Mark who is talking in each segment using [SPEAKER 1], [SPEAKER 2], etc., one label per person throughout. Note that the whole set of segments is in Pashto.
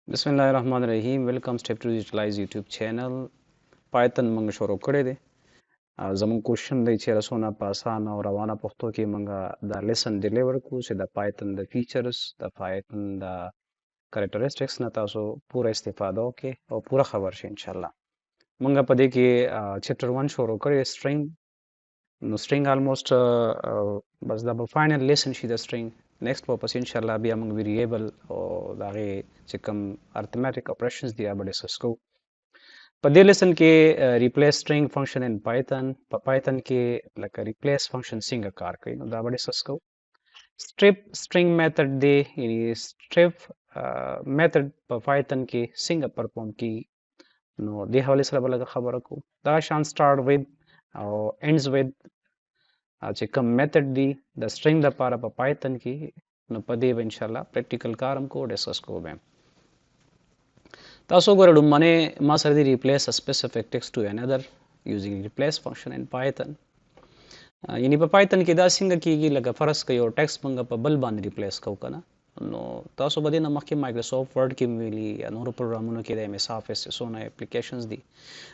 [SPEAKER 1] बिस्मिल्लाहिर्रहमानिर्रहीम welcome step to digitalise YouTube channel Python मंग शोरो कड़े दे जमन क्वेश्चन दे छे रसोना पासान और रवाना पख्तो की मंगा द लेसन डिलीवर को से the Python the features the Python the characteristics न तासो पूरा इस्तेफादा के और पूरा खबर शे इंशाल्लाह मंगा पदे के चैप्टर 1 शोरो करे स्ट्रिंग no string almost बस the final lesson she the string next purpose inshallah be among variable or dage chikam arithmetic operations dia bade sasko पदे लेसन के replace string function in python के like a replace function singa car kai no da bade sasko strip string method de ini strip method python के singa perform की no de hawale sara balaga khabar ko da shan start with or ends with चिकम मेथड दी the string the पारा प Python की न पदे इंशाल्लाह प्रैक्टिकल कारम को डिस्कस को बे तासो गोरडु मने मा सरदी replace a specific text to another using replace function in Python यनी प पाइथन की दा सिंग की लगा फरस कयो टेक्स्ट मंग प बल बान रिप्लेस को कना नो तासो बदे न मखे माइक्रोसॉफ्ट वर्ड की मिली या नोर प्रोग्रामनो के एमएस ऑफिस सोना एप्लीकेशंस दी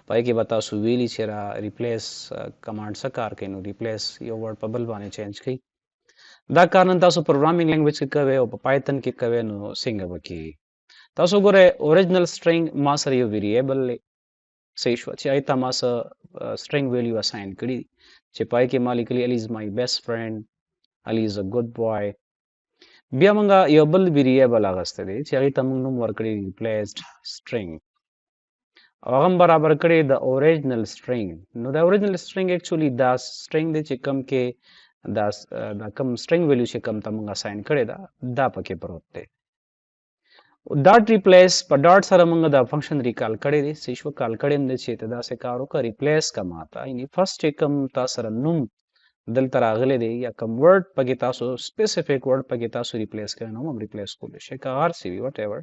[SPEAKER 1] पाए के बता सुवीली छेरा रिप्लेस कमांड सकार के नो रिप्लेस यो वर्ड प बल बाने चेंज की दा कारण तासो प्रोग्रामिंग लैंग्वेज के कवे और पाइथन के कवे नो सिंग बकी तासो गोरे ओरिजिनल स्ट्रिंग मासर यो वेरिएबल ले सेशवा चे आइता मास स्ट्रिंग वैल्यू असाइन करी चे पाए के मालिकली Ali is my best friend Ali is a good boy बिया मंगा यो बल वेरिएबल आगस्ते दे चे आइता मंगनुम वर्कड़ी रिप्लेस्ड स्ट्रिंग अगम बराबर करे the original string no the original string actually the string दे चे कम के द कम स्ट्रिंग वैल्यू से कम तमंगा असाइन करे दा पके परोते डॉट रिप्लेस पर डॉट सर मंग द फंक्शन रिकॉल करे दे सिश्व कॉल करे ने चेत दा से कारो का रिप्लेस का माता इनी फर्स्ट एकम ता सर नुम दल तरा अगले दे या कम वर्ड पगे तासो स्पेसिफिक वर्ड पगे तासो रिप्लेस करना हम रिप्लेस को दे शेका आर सी व्हाटएवर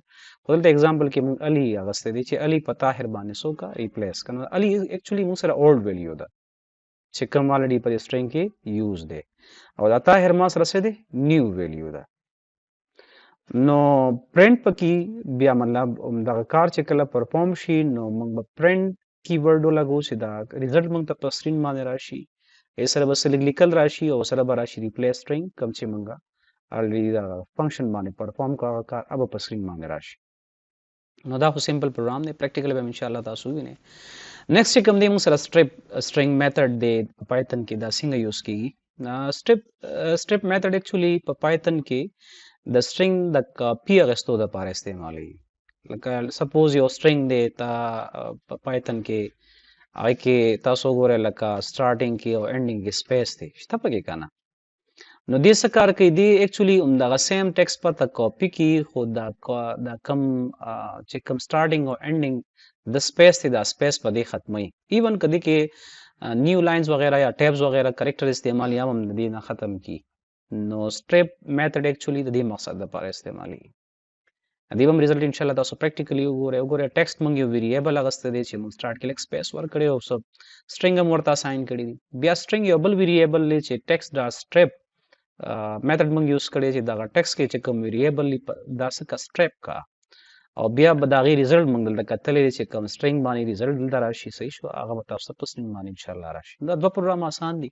[SPEAKER 1] फॉर एग्जांपल के मंग अली अगस्ते दे चे अली पता है बाने सो का रिप्लेस करना अली एक्चुअली मंग सर ओल्ड वैल्यू दा चिकम ऑलरेडी पर स्ट्रिंग के यूज दे और आता है मास रसे दे न्यू वैल्यू दा नो प्रिंट पकी बिया मतलब दा कार चेकला परफॉर्म शी नो मंग प्रिंट कीवर्ड लागू सिदा रिजल्ट मंग तप स्ट्रिंग माने राशि ए सर बस लिकल राशि और सर राशि रिप्लेस स्ट्रिंग कम चे मंगा ऑलरेडी दा फंक्शन माने परफॉर्म का अब स्ट्रिंग माने राशि नो दा सिंपल प्रोग्राम ने प्रैक्टिकल में इंशाल्लाह ता सुवी ने नेक्स्ट कम दे मुसरा स्ट्रिप स्ट्रिंग मेथड दे पाइथन की दा सिंग यूज की स्ट्रिप मेथड एक्चुअली पाइथन की the string the p अगस्तो द पार इस्तेमाल ही like suppose your string दे ता python के आई के तासो गोरे लका starting की और ending की space थी तब के काना नो दे सकार के दी एक्चुअली उनदा सेम टेक्स्ट पर ता कॉपी की खुद दा कम चिकम starting और ending द स्पेस थी द स्पेस पर दे खत्म ही इवन कदी के न्यू लाइंस वगैरह या टैब्स वगैरह करेक्टर इस्तेमाल या हम दी ना खत्म की नो स्ट्रिप मेथड एक्चुअली दी मकसद द पर इस्तेमाली अदीबम रिजल्ट इंशाल्लाह तासो प्रैक्टिकली उगोरे टेक्स्ट मंगियो वेरिएबल अगस्त दे छे स्टार्ट के स्पेस वर्क करे हो सब स्ट्रिंग हम वर्ता असाइन करी बिया स्ट्रिंग यो बल वेरिएबल ले छे टेक्स्ट दा स्ट्रिप मेथड मंग यूज करे छे दा टेक्स्ट के कम वेरिएबल दा का स्ट्रिप का और बिया बदागी रिजल्ट मंगल दा कतले छे कम स्ट्रिंग बानी रिजल्ट दा राशि सही शो आगा बता सब स्ट्रिंग बानी इंशाल्लाह राशि दा दो प्रोग्राम आसान दी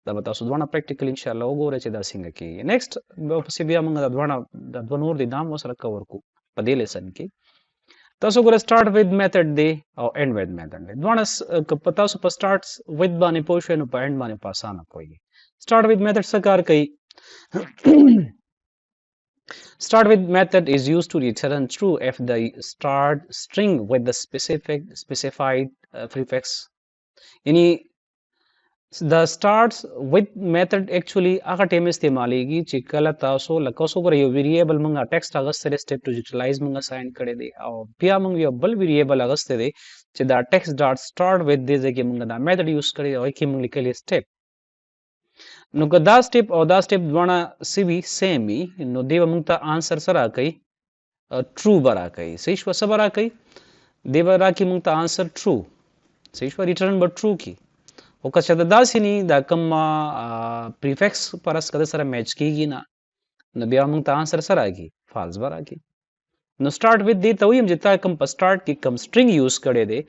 [SPEAKER 1] दा बता सुदवाना प्रैक्टिकल इंशाल्लाह उगोरे छे दा सिंग की नेक्स्ट से बिया मंग दा दवनूर दी नाम वसर कवर को पदे लेसन की तासो गोरे स्टार्ट विद मेथड दे और एंड विद मेथड दे द्वाना पता सो स्टार्ट्स विद बाने पोशन पर एंड बाने पासाना कोई स्टार्ट विद मेथड सकार कई start with method is used to return true if the start string with the specified prefix यानी the starts with method actually आका टेम इस्तेमालेगी चिकला तासो लकोसो पर यो वेरिएबल मंगा टेक्स्ट अगस्त स्टेप टू यूटिलाइज मंगा साइन करे दे और पिया मंग यो बल वेरिएबल अगस्त दे चे दा text dot start with this के मंगा दा मेथड यूज करे और के मंग लिखले स्टेप नो दा स्टेप और दा स्टेप द्वाना सिवी सेम ही नो देव मंगता आंसर सरा कई ट्रू बरा कई सहीश्वर सबरा कई देवरा की मंगता आंसर ट्रू सहीश्वर रिटर्न बट ट्रू की ఒక శతదాసిని దకమ్మ ప్రిఫిక్స్ परस कदे सर मैच कीगी ना नबिया मंगता आंसर सर आगी फाल्स बर आगी نو سٹارټ وذ دې ته ویم چې تا کوم په سٹارټ کې کوم سټرینګ یوز کړی دی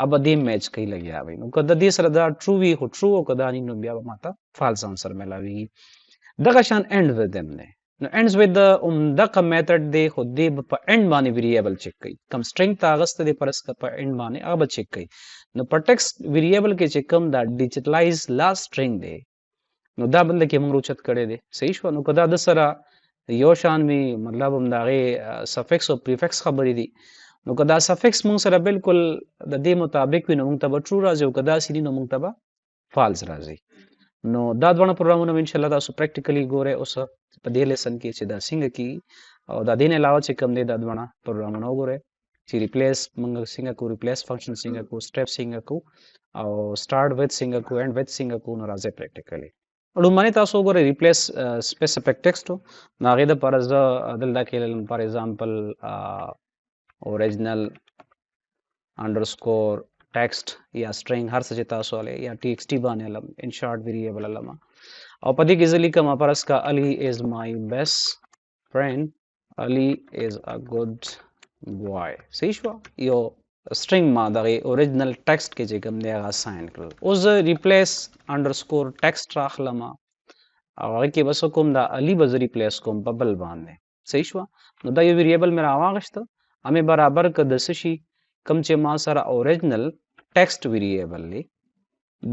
[SPEAKER 1] اب دې میچ کوي لګیا وي نو کله دې سره دا ټرو وي خو ټرو او کدا نو بیا به ماته فالس انسر ملاوي دغه شان اند وذ دم نه نو ends with the دغه میتھډ دی خو دې په اند باندې ویریبل چک کوي کوم سټرینګ تا غست دی پرس په اند باندې هغه چک کوي نو په ټیکسټ ویریبل کې چې کوم دا ډیجیټلایز لاست سټرینګ دی نو دا بل کې موږ روچت کړی دی صحیح شو نو کدا د سره یو شان وی مطلب هم دا غي سفکس او پریفکس خبرې دي نو کدا سفکس موږ سره بالکل د دې مطابق وي نو موږ ته ټرو راځي او کدا سړي نو موږ ته فالس راځي نو دا دوه پروګرامونه ان شاء الله تاسو پریکټیکلی ګوره اوس په دې لیسن کې چې دا څنګه کی او دا دین علاوه چې کوم دی دا دوه پروګرامونه وګوره چې ریپلیس موږ څنګه کو ریپلیس فنکشن څنګه کو سټپ څنګه کو او سٹارټ وذ څنګه کو اینڈ وذ څنګه کو نو راځي پریکټیکلی لومړی تاسو وګورئ ریپلیس سپیسیفیک ټیکسټ نو هغه د پر از دلته کې فار ایگزامپل اوریجنل انډرسکور ټیکسټ یا سټرینګ هر څه چې تاسو ولې یا ټی ایکس ټی باندې لم ان شارټ ویریبل لم او پدې کې ځلې کوم پر اس کا علی از مای بیسټ فرند علی از ا ګډ بوای صحیح شو یو سټرینګ ما دغه اوریجنل ټیکسټ کې چې کوم دی هغه ساين کړل اوس ریپلیس انډرسکور ټیکسټ راخلم او هغه کې بس کوم دا علی بز ریپلیس کوم په بل باندې صحیح شو نو دا یو ویریبل مې راواغشته همې برابر ک د سشي کم چې ما سره اوریجنل ټیکسټ ویریبل لی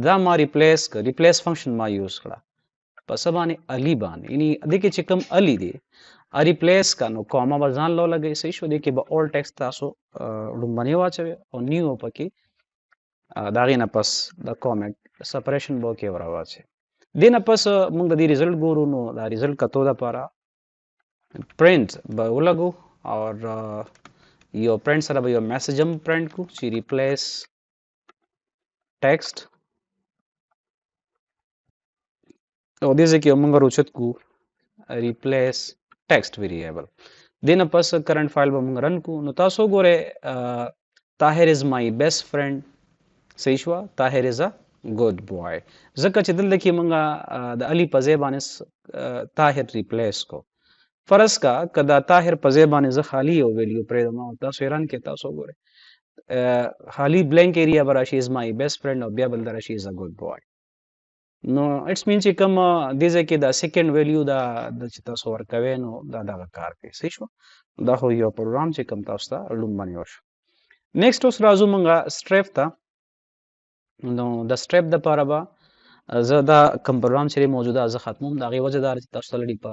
[SPEAKER 1] دا ما ریپلیس فنکشن ما یوز کړه په سبانه علی باندې یعنی د کې چې کم علی دی ا ریپلیس کا نو کوما بزان لو لګي صحیح شو د کې به اول ټیکسټ تاسو لومبني واچوي او نیو پکې دا غینه پس د کومنت سپریشن بو کې وراواچي دینه پس موږ د دې رزلټ ګورو نو دا رزلټ کتو دا پاره پرنٹ به ولګو اور یو پرنٹ سره به یو میسج هم پرنٹ کو چې ریپلیس ټیکسټ او دې ځکه موږ روچت کو ریپلیس ټیکسټ ویریبل دینه پس کرنٹ فایل به موږ رن کو نو تاسو ګوره طاهر از مای بیسټ فرند صحیح شو طاهر از ا ګډ بوای ځکه چې دلته کې موږ د علی په ځای باندې طاهر ریپلیس کو فرض کا کدا طاهر په ځای باندې ز خالی او ویلیو پرې ما تاسو رن کې تاسو ګوره خالی بلینک ایریا براشي از مای بیسټ فرند او بیا بل درشي از ا ګډ بوای نو اټس مین چې کوم دې ځکه دا سیکنډ ویلیو دا چې تاسو ورکوي نو دا کار کوي صحیح شو دا خو یو پروګرام چې کوم تاسو ته لومبني وشو نیکسټ اوس راځو مونږه سټریپ ته نو د سټریپ د پاره به زه دا کوم پروګرام چې موجوده زه ختموم دا غي وجدار چې تاسو لري په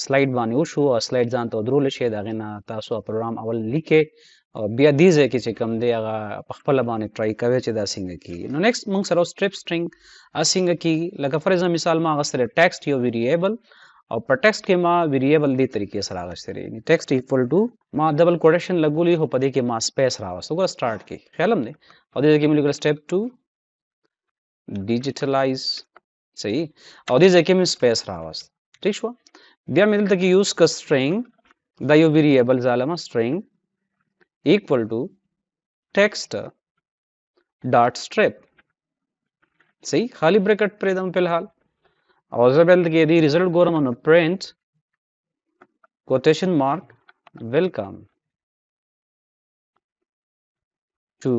[SPEAKER 1] سلاید باندې وشو سلاید ځان ته درول شي دا غنه تاسو پروګرام اول لیکه او بیا دې ځکه چې کوم دی هغه په خپل باندې ټرای کوي چې دا څنګه کی نو نیکسټ موږ سره سټریپ سټرینګ څنګه کی لکه فرض مثال ما غسره ټیکسټ یو ویریبل او په ټیکسټ کې ما ویریبل دی طریقې سره راغشتري ټیکسټ ایکوال ټو ما ډبل کوټیشن لګولې هو پدې کې ما سپیس راوستو ګور سٹارټ کې خیالم نه او دې کې موږ لیکل سټپ 2 ډیجیټلایز صحیح او دې کې موږ سپیس راوست ٹھیک شو بیا مې دلته کې یوز ک سټرینګ دا یو ویریبل ظالما سټرینګ equal to text dot strip صحیح خالی بریکٹ پر دم فی الحال او زبل کې دی رزلټ ګورم نو print quotation mark welcome to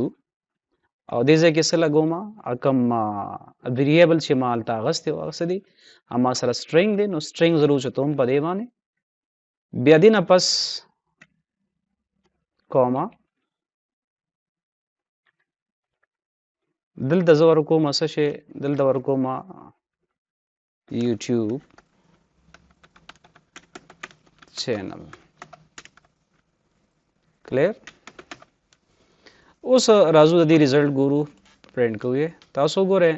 [SPEAKER 1] او دې ځکه څه لګوما اکم ویریبل چې مال تا غسته وغسدي اما سره string دی نو string ضرور چتوم په دی باندې بیا دینه پس کوما دلته زور کوم څه شي دلته ور کوم YouTube چینل کلیر اوس راځو د دې رزلټ ګورو پرنٹ کوی تاسو ګوره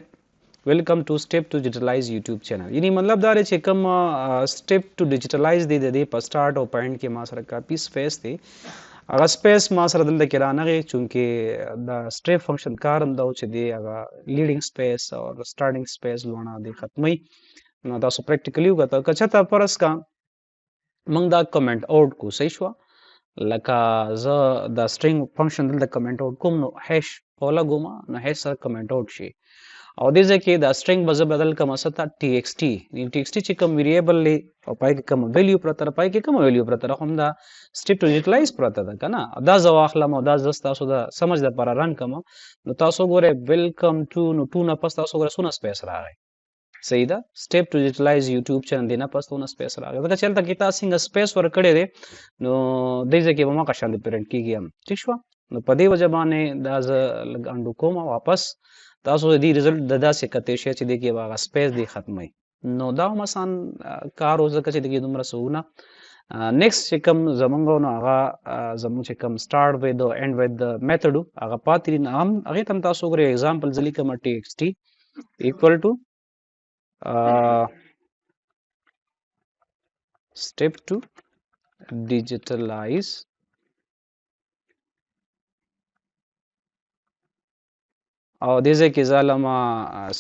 [SPEAKER 1] ویلکم ټو سټپ ټو ډیجیټلایز یوټیوب چینل یعنی مطلب دا چې کوم سټپ ټو ډیجیټلایز دی د په سٹارټ او پوینټ کې ما سره کاپی سپیس دی هغه سپیس ما سره دلته کې رانغی چونکه دا سټریپ فنکشن کارم دا چې دی هغه لیډینګ سپیس او سٹارټینګ سپیس لونه دی ختمي نو تاسو پریکټیکلی وګورئ کچا ته پرس کا موږ دا کمنٹ آؤٹ کو صحیح شو لکه ز دا سټرینګ فنکشن دلته کمنٹ آؤٹ کوم نو هش اوله ګوما نو هش سره کمنٹ آؤٹ شي او دې ځای کې دا string به زه بدل کړم څه ته txt txt چې کوم ویریبل دی او پای کې کوم ویلیو پرته ده پای کې کوم ویلیو پرته ده هم دا step to utilize پرته ده که نه دا زه واخلم او دا زه ستاسو د سمج دپاره رن کړم نو تاسو ګورئ ویلکم ټو نو ټو نه پس تاسو ګورئ څونه سپیس راغی صحیح ده step to utilize YouTube channel دی نه پس څونه سپیس راغی ځکه چې هلته کې تا څنګه سپیس ورکړی دی نو دې ځای کې به هماغه شان پرنټ کېږي هم ټیک شوه نو په دې وجه باندې دا زه لږ انډو کوم واپس تاسو د دې رزلټ د داسې کتې شی چې دی کې به هغه سپیس دی ختموي نو دا هم آسان کار و ځکه چې دې کې دومره څه ونه نیکسټ چې کوم زمونږ نو هغه زمونږ چې کوم سټارټ وید او اینډ وید میتھډ هغه پاتې دي هم هغې ته هم تاسو ګورئ اگزامپل زه لیکم txt equal to step to digitalize او دې ځای کې زه لما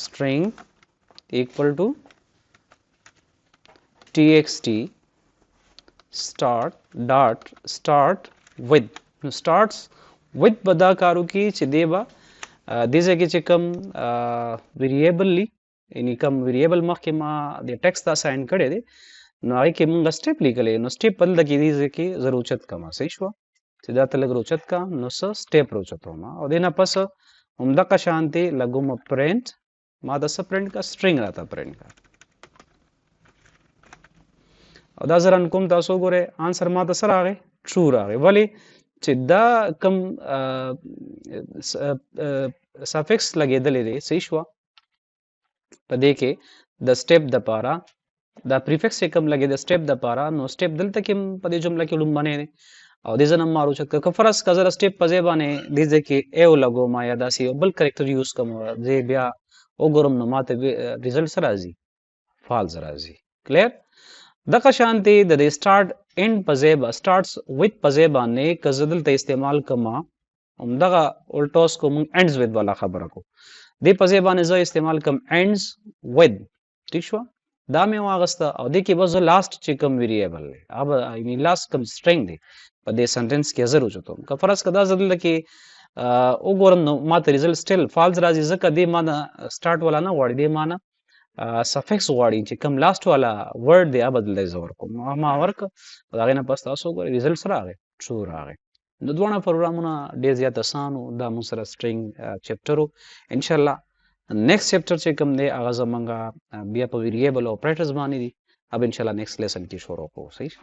[SPEAKER 1] string equal to txt start with نو starts with به دا کارو کې چې دی به دې ځای کې چې کوم ویریبل یعنی کوم ویریبل مخکې ما د ټیکسټ ته اساین کړی دی نو هغې کې مونږ سټیپ لیکلی نو سټیپ په دلته کې دې ځای کې زه روچت کړم صحیح شوه چې دا ته لږ روچت کړم نو څه سټیپ روچتوم او دې نه پس همدغه شانتې لګوم پرنټ ما د څه پرنټ کا سټرینګ راته پرنټ کا او دا زه رن کوم تاسو ګورئ آنسر ما ته څه راغی ټرو راغی ولې چې دا کوم سافکس لګېدلی دی صحیح شوه په دې کې د سټیپ دپاره دا پریفکس چې کوم لګې د سټیپ دپاره نو سټیپ دلته کې په دې جمله کې لومبنی دی او دې زه نه ما روچت کړه که فرض که زه د سټیپ په ځای باندې دې ځای کې ای ولګوم یا داسې یو بل کرکټر یوز کړم زه بیا وګورم نو ما ته ریزلټ څه راځي فالز راځي کلیر دغه شانتې د دې سټارټ اینډ په ځای به سټارټس ویت په ځای باندې که زه دلته استعمال کړم همدغه الټوس کو موږ اینډز ویت والا خبره کو دې په ځای باندې زه استعمال کړم اینډز ویت ټیک شوه دا مې واغسته او دې کې به زه لاست چې کوم ویریبل دی هغه لاست کوم سټرینګ دی په دې سنټنس کې زه روچتوم که فرض که دا زه دلته کې وګورم نو ما ته ریزلټ سټیل فالز راځي ځکه دې ما نه سټارټ والا نه غواړي دې ما نه سفکس غواړي چې کوم لاست والا ورډ دی هغه دلته زه ورکوم ما ورکړه د هغې نه پس تاسو وګورئ ریزلټ څه راغی ټرو راغی نو دواړه پروګرامونه ډېر زیات اسان و دا موږ سره سټرینګ چپټر و انشاءالله نیکسټ چپټر چې کوم دی هغه زمونږ بیا په ویریبل او اپریټرز باندې دي اب انشاءالله نیکسټ لیسن کې شروع کوو صحیح